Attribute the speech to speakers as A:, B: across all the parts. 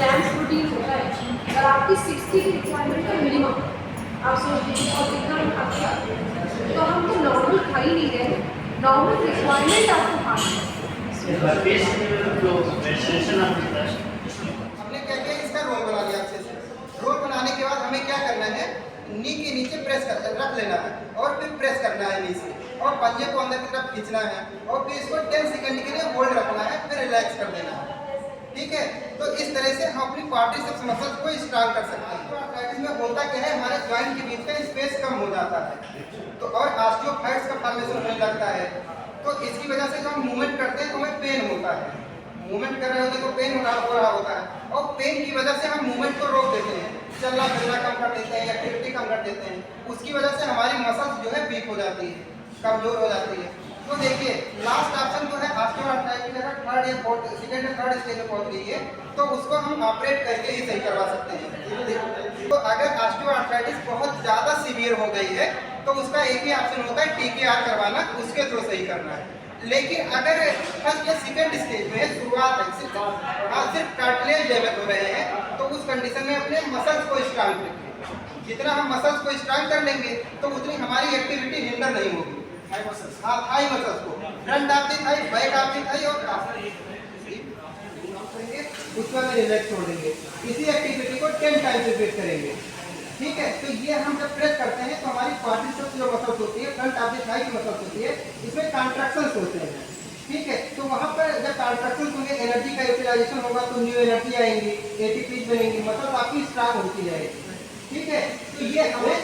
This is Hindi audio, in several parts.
A: ग्राम्स प्रोटीन होता है और आपकी 60 की रिक्वायरमेंट का मिनिमम आप सोच लीजिए और कितना हम खाते हैं, तो हम तो नॉर्मल खा ही नहीं रहे, नॉर्मल रिक्वायरमेंट आपको खाना है।
B: हमने क्या किया, इसका रोल बना लिया अच्छे से। रोल बनाने के बाद हमें क्या करना है, नी के नीचे प्रेस कर रख लेना है और फिर प्रेस करना है नीचे और पंजे को अंदर की तरफ खींचना है और फिर इसको 10 सेकंड के लिए होल्ड रखना है, फिर रिलैक्स कर देना है। ठीक है, तो इस तरह से हम अपनी क्वाड्रिसेप्स मसल्स को स्ट्रॉन्ग कर सकते हैं। तो आर्थराइटिस में होता क्या है, हमारे जॉइंट के बीच का स्पेस कम हो जाता है तो और ऑस्टियोफाइट्स का फॉर्मेशन होने लगता है। तो इसकी वजह से जब हम मूवमेंट करते हैं तो हमें पेन होता है, मूवमेंट कर रहे होते हैं तो पेन हो रहा होता है और पेन की वजह से हम मूवमेंट को रोक देते हैं, चलना फिरना कम कर देते हैं, एक्टिविटी कम कर देते हैं। उसकी वजह से हमारी मसल्स जो है वीक हो जाती है, कमजोर हो जाती है। तो देखिए लास्ट ऑप्शन जो है ऑस्टियोआर्थराइटिस अगर थर्ड या फोर्थ सेकंड या थर्ड स्टेज में पहुंच गई है तो उसको हम ऑपरेट करके ही सही करवा सकते हैं। तो अगर ऑस्टियोआर्थराइटिस बहुत ज़्यादा सीवियर हो गई है तो उसका एक ही ऑप्शन होता है TKR करवाना, उसके थ्रू सही करना है। लेकिन अगर फर्स्ट या सेकंड स्टेज में शुरुआत है, सिर्फ कार्टिलेज डैमेज हो रहे हैं तो उस कंडीशन में अपने मसल्स को स्ट्रांग रखें। जितना हम मसल्स को स्ट्रांग कर लेंगे तो उतनी हमारी एक्टिविटी हिंडर नहीं होगी। थाई मसल्स को front of the thigh, back of the thigh और उसमें में रिलैक्स छोड़ देंगे। इसी एक्टिविटी को 10 टाइम्स रिपीट करेंगे। ठीक है, तो ये हम जब प्रेस करते हैं तो हमारी क्वाड्रिसेप्स जो मसल्स होती है, फ्रंट ऑफ द थाई की मसल्स होती है, इसमें कॉन्ट्रैक्शंस होते हैं। ठीक है, तो वहां पर जब कॉन्ट्रैक्शंस होंगे एनर्जी का यूटिलाइजेशन होगा तो न्यू एनर्जी आएंगी, एटीपी बनेंगी, मसल्स आपकी स्ट्रांग होती जाएगी। ठीक है, तो ये हमें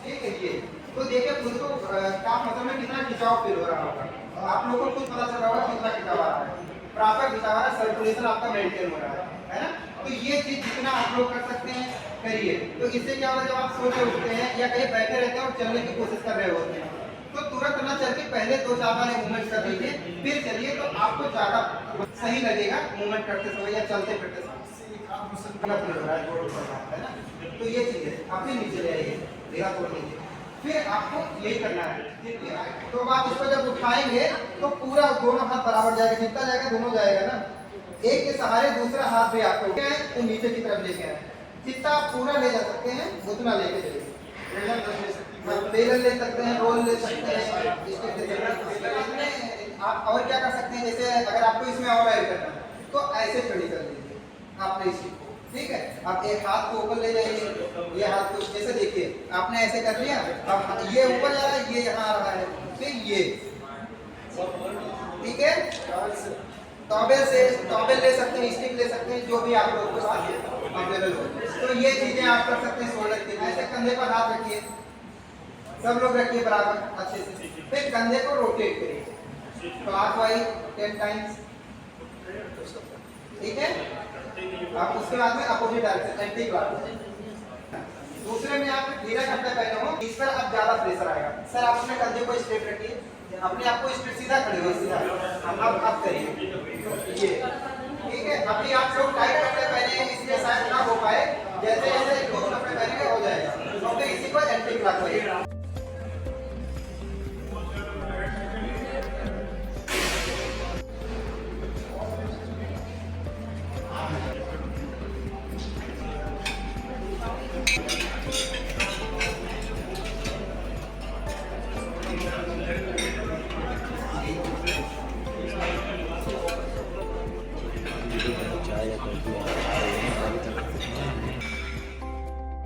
B: ठीक है ये तो देखिए खुद को काफ मसल में कितना खिंचाव फील हो रहा होगा, आप लोगों को खुद पता चल रहा होगा कितना खिंचाव आ रहा है, प्रॉपर खिंचाव आ रहा है, सर्कुलेशन आपका मेंटेन हो रहा है ना। तो ये चीज जितना आप लोग कर सकते हैं करिए। तो इससे क्या होगा, जब आप सो के उठते हैं या कहीं बैठे रहते हैं और चलने की कोशिश कर रहे होते हैं तो तुरंत ना चल के पहले 2-4 बार मूवमेंट कर लीजिए, फिर चलिए तो आपको ज्यादा सही लगेगा मूवमेंट करते समय या चलते फिरते समय। है ना, तो ये चीज है, आप फिर नीचे ले आइए, धीरा तोड़ लीजिए, फिर आपको यही करना है। तो आप इसको जब उठाएंगे तो पूरा दोनों हाथ बराबर जाएगा, जितना जाएगा दोनों जाएगा ना, एक के सहारे दूसरा हाथ भी आपको तो नीचे की तरफ लेके आए, जितना आप पूरा ले जा सकते हैं उतना लेके चलिए। बेलन ले सकते हैं, रोल ले सकते हैं, आप और क्या कर सकते हैं, जैसे अगर आपको इसमें और ऐड करना है तो ऐसे खड़ी कर लीजिए आपने इसी को। ठीक है, आप एक हाथ को ऊपर ले जाइए, ये हाथ को जैसे देखिए आपने ऐसे कर लिया, अब ये ऊपर जा रहा है, ये यहाँ आ रहा है, फिर ये। ठीक है, टॉवेल ले सकते हैं, स्टिक ले सकते हैं, जो भी आप लोग को अवेलेबल हो। तो ये चीजें आप कर सकते हैं शोल्डर के। ऐसे कंधे पर हाथ रखिए, सब लोग रखिए बराबर अच्छे से, फिर कंधे को रोटेट करिए क्लॉकवाइज 10 टाइम्स। ठीक है, आप उसके बाद में अपोजिट डायरेक्शन एंटी क्लॉकवाइज। दूसरे में आप ढीला कपड़ा पहने हो, इस पर अब ज्यादा प्रेशर आएगा। सर आप अपने कंधे को स्ट्रेट रखिए, अपने आप को स्ट्रेट सीधा खड़े हो, सीधा अब करिए ये। ठीक है, अभी आप लोग टाइट कपड़े पहने हैं इसलिए शायद ना हो पाए, जैसे जैसे लूज कपड़े पहनेंगे हो जाएगा। तो फिर इसी को एंटी क्लॉकवाइज।
C: चाय या कॉफी